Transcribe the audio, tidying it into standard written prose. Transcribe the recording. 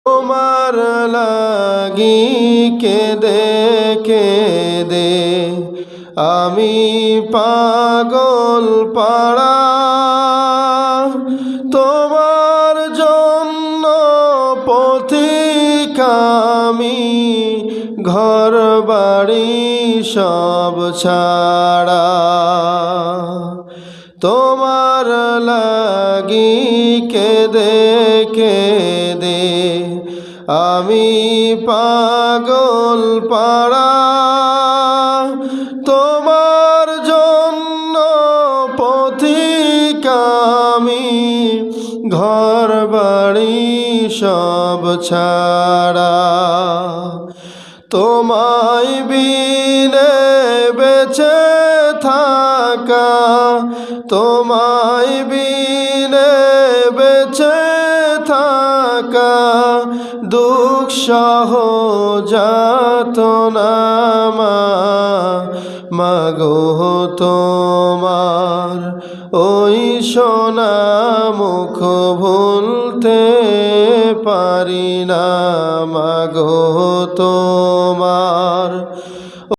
তোমার লাগি কেঁদে কেঁদে আমি পাগল পাড়া, তোমার জন্য পথিক আমি ঘর বাড়ি সব ছাড়া। তোমার লাগি কেঁদে কেঁদে আমি পাগল পাড়া, তোমার জন্য পথিক আমি ঘর বাড়ি সব ছাড়া। তোমায় বিনে বেঁচে থাকা, তোমায় বিনে বেঁচে থাকা দুঃখ সহ যাতনা মাগো তোমার ওই সোনা মুখ ভুলতে পারি না, মাগো